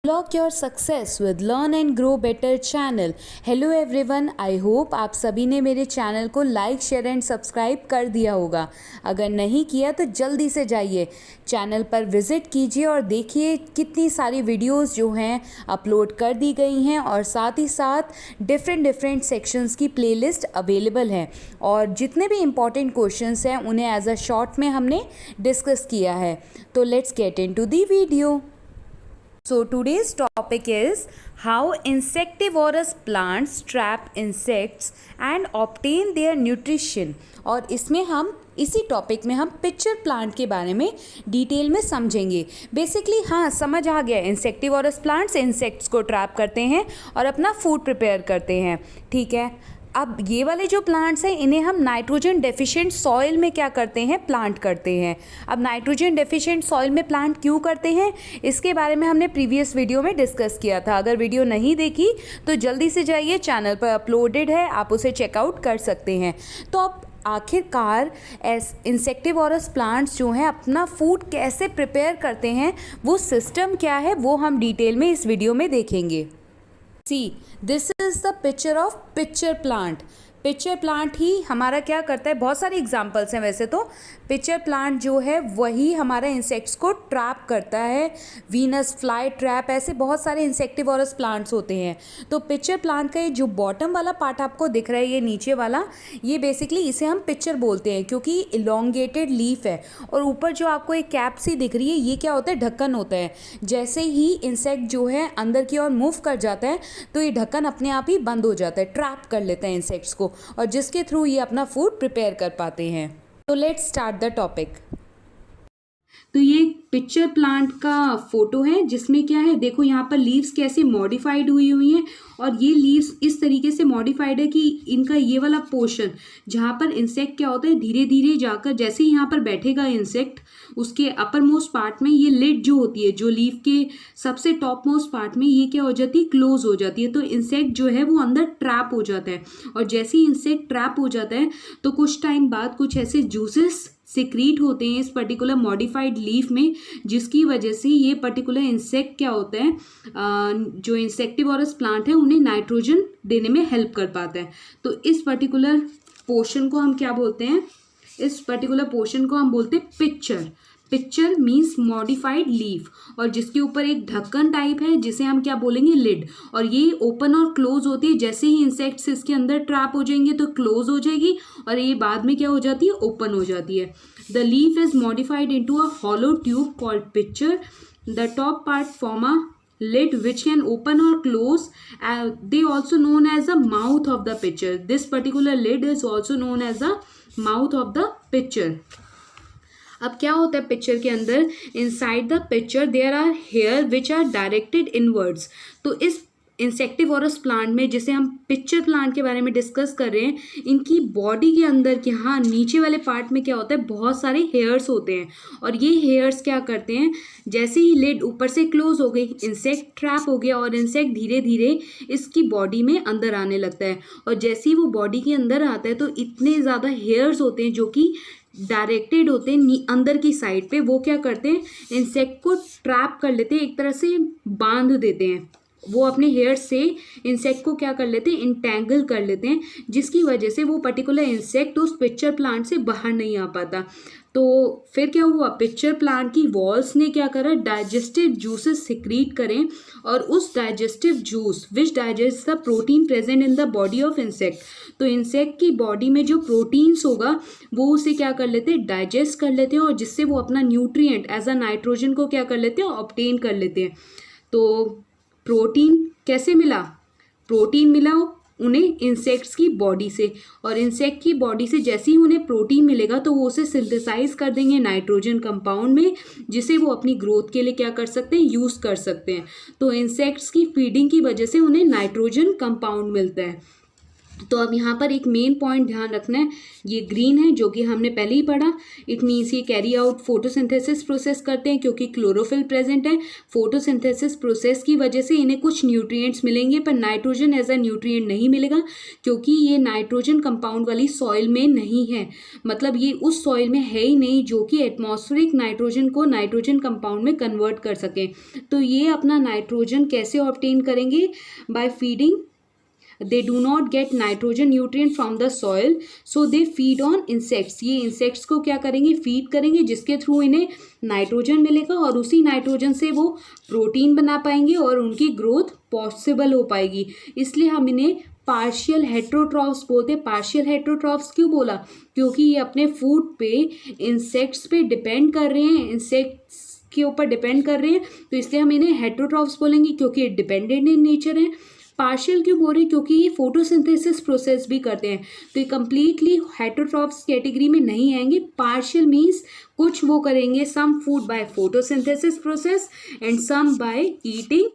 Unlock your success with Learn and Grow Better channel. Hello everyone, I hope आप सभी ने मेरे channel को लाइक, शेयर एंड सब्सक्राइब कर दिया होगा। अगर नहीं किया तो जल्दी से जाइए चैनल पर विज़िट कीजिए और देखिए कितनी सारी वीडियोस जो हैं अपलोड कर दी गई हैं और साथ ही साथ डिफरेंट सेक्शंस की प्लेलिस्ट अवेलेबल है और जितने भी इम्पॉर्टेंट क्वेश्चंस हैं उन्हें एज अ शॉर्ट में हमने डिस्कस किया है। तो let's get into the video. So today's topic is how insectivorous plants trap insects and obtain their nutrition। और इसमें हम इसी टॉपिक में हम पिक्चर प्लांट के बारे में डिटेल में समझेंगे। बेसिकली हाँ, समझ आ गया, इंसेक्टिवोरस प्लांट्स इंसेक्ट्स को ट्रैप करते हैं और अपना फूड प्रिपेयर करते हैं, ठीक है। अब ये वाले जो प्लांट्स हैं इन्हें हम नाइट्रोजन डेफिशिएंट सॉइल में क्या करते हैं, प्लांट करते हैं। अब नाइट्रोजन डेफिशिएंट सॉइल में प्लांट क्यों करते हैं, इसके बारे में हमने प्रीवियस वीडियो में डिस्कस किया था। अगर वीडियो नहीं देखी तो जल्दी से जाइए, चैनल पर अपलोडेड है, आप उसे चेकआउट कर सकते हैं। तो अब आखिरकार इंसेक्टिवोरस प्लांट्स जो हैं अपना फूड कैसे प्रिपेयर करते हैं, वो सिस्टम क्या है, वो हम डिटेल में इस वीडियो में देखेंगे। See, this is the picture of pitcher plant। Picture plant ही हमारा क्या करता है, बहुत सारे एग्जांपल्स हैं वैसे तो। पिक्चर प्लांट जो है वही हमारा इंसेक्ट्स को ट्रैप करता है, वीनस फ्लाई ट्रैप, ऐसे बहुत सारे इंसेक्टिवोरस प्लांट्स होते हैं। तो पिक्चर प्लांट का ये जो बॉटम वाला पार्ट आपको दिख रहा है, ये नीचे वाला, ये बेसिकली इसे हम पिक्चर बोलते हैं क्योंकि इलोंगेटेड लीफ है। और ऊपर जो आपको एक कैप सी दिख रही है, ये क्या होता है, ढक्कन होता है। जैसे ही इंसेक्ट जो है अंदर की ओर मूव कर जाता है तो ये ढक्कन अपने आप ही बंद हो जाता है, ट्रैप कर लेता है इंसेक्ट्स को, और जिसके थ्रू ये अपना फूड प्रिपेयर कर पाते हैं। तो लेट्स स्टार्ट द टॉपिक। तो ये पिक्चर प्लांट का फोटो है जिसमें क्या है, देखो यहाँ पर लीव्स कैसे मॉडिफाइड हुई हैं और ये लीव्स इस तरीके से मॉडिफाइड है कि इनका ये वाला पोर्शन जहाँ पर इंसेक्ट क्या होता है, धीरे धीरे जाकर जैसे ही यहाँ पर बैठेगा इंसेक्ट, उसके अपर मोस्ट पार्ट में ये लिड जो होती है, जो लीफ के सबसे टॉप मोस्ट पार्ट में, ये क्या हो जाती है, क्लोज हो जाती है। तो इंसेक्ट जो है वो अंदर ट्रैप हो जाता है और जैसे ही इंसेक्ट ट्रैप हो जाता है तो कुछ टाइम बाद कुछ ऐसे जूसेस सिक्रीट होते हैं इस पर्टिकुलर मॉडिफाइड लीफ में, जिसकी वजह से ये पर्टिकुलर इंसेक्ट क्या होता है, जो इंसेक्टिवोरस प्लांट है उन्हें नाइट्रोजन देने में हेल्प कर पाता है। तो इस पर्टिकुलर पोर्शन को हम क्या बोलते हैं, इस पर्टिकुलर पोर्शन को हम बोलते हैं picture. Picture means modified leaf, और जिसके ऊपर एक ढक्कन टाइप है जिसे हम क्या बोलेंगे, लिड, और ये ओपन और क्लोज होती है। जैसे ही इंसेक्ट्स इसके अंदर ट्रैप हो जाएंगे तो क्लोज हो जाएगी और ये बाद में क्या हो जाती है, ओपन हो जाती है। The leaf is modified into a hollow tube called picture. The top part form a lid which can open or close. They also known as the mouth of the pitcher. This particular lid is also known as the mouth of the pitcher. अब क्या होता है picture के अंदर, inside the picture there are hair which are directed inwards. तो इस insectivorous plant में, जिसे हम पिक्चर प्लांट के बारे में डिस्कस कर रहे हैं, इनकी बॉडी के अंदर के हाँ नीचे वाले पार्ट में क्या होता है, बहुत सारे हेयर्स होते हैं और ये हेयर्स क्या करते हैं, जैसे ही लिड ऊपर से क्लोज हो गई, इंसेक्ट ट्रैप हो गया और इंसेक्ट धीरे धीरे इसकी बॉडी में अंदर आने लगता है। और जैसे ही वो बॉडी के अंदर आता है तो इतने ज़्यादा हेयर्स होते हैं जो कि डायरेक्टेड होते हैं अंदर की साइड पे, वो क्या करते हैं, इंसेक्ट को ट्रैप कर लेते हैं, एक तरह से बांध देते हैं। वो अपने हेयर से इंसेक्ट को क्या कर लेते हैं, इंटेंगल कर लेते हैं, जिसकी वजह से वो पर्टिकुलर इंसेक्ट उस पिक्चर प्लांट से बाहर नहीं आ पाता। तो फिर क्या हुआ, पिक्चर प्लांट की वॉल्स ने क्या करा, डाइजेस्टिव जूसेस सिक्रीट करें और उस digestive juice which digest the protein present in the body of insect. तो इंसेक्ट की बॉडी में जो प्रोटीन्स होगा वो उसे क्या कर लेते हैं, डाइजेस्ट कर लेते हैं और जिससे वो अपना न्यूट्रिएंट एज अ नाइट्रोजन को क्या कर लेते हैं, ऑब्टेन कर लेते हैं। तो प्रोटीन कैसे मिला, प्रोटीन मिला उन्हें इंसेक्ट्स की बॉडी से, और इंसेक्ट की बॉडी से जैसे ही उन्हें प्रोटीन मिलेगा तो वो उसे सिंथेसाइज कर देंगे नाइट्रोजन कंपाउंड में, जिसे वो अपनी ग्रोथ के लिए क्या कर सकते हैं, यूज़ कर सकते हैं। तो इंसेक्ट्स की फीडिंग की वजह से उन्हें नाइट्रोजन कंपाउंड मिलता है। तो अब यहाँ पर एक मेन पॉइंट ध्यान रखना है, ये ग्रीन है जो कि हमने पहले ही पढ़ा। इट मीन्स ये कैरी आउट फोटोसिंथेसिस प्रोसेस करते हैं क्योंकि क्लोरोफिल प्रेजेंट है। फोटोसिंथेसिस प्रोसेस की वजह से इन्हें कुछ न्यूट्रिएंट्स मिलेंगे, पर नाइट्रोजन एज अ न्यूट्रिएंट नहीं मिलेगा क्योंकि ये नाइट्रोजन कंपाउंड वाली सॉइल में नहीं है। मतलब ये उस सॉइल में है ही नहीं जो कि एटमॉस्फेरिक नाइट्रोजन को नाइट्रोजन कंपाउंड में कन्वर्ट कर सके। तो ये अपना नाइट्रोजन कैसे ऑब्टेन करेंगे? By feeding. they do not get nitrogen nutrient from the soil, so they feed on insects। ये इंसेक्ट्स को क्या करेंगे? फीड करेंगे, जिसके थ्रू इन्हें नाइट्रोजन मिलेगा और उसी नाइट्रोजन से वो प्रोटीन बना पाएंगे और उनकी ग्रोथ पॉसिबल हो पाएगी। इसलिए हम इन्हें पार्शियल हेट्रोट्रॉफ्स बोलते हैं। पार्शियल हेट्रोट्रॉफ्स क्यों बोला? क्योंकि ये अपने फूड पे इंसेक्ट्स पे डिपेंड कर रहे हैं, इंसेक्ट्स के ऊपर डिपेंड कर रहे हैं, तो इसलिए हम इन्हें हेट्रोट्रॉफ्स बोलेंगे क्योंकि ये डिपेंडेंट इन नेचर है। पार्शियल क्यों बोल रहे हैं? क्योंकि ये फोटोसिंथेसिस प्रोसेस भी करते हैं, तो ये कंप्लीटली हेट्रोट्रॉफ्स कैटेगरी में नहीं आएंगे। पार्शियल मीन्स कुछ वो करेंगे, some food by photosynthesis process and some by eating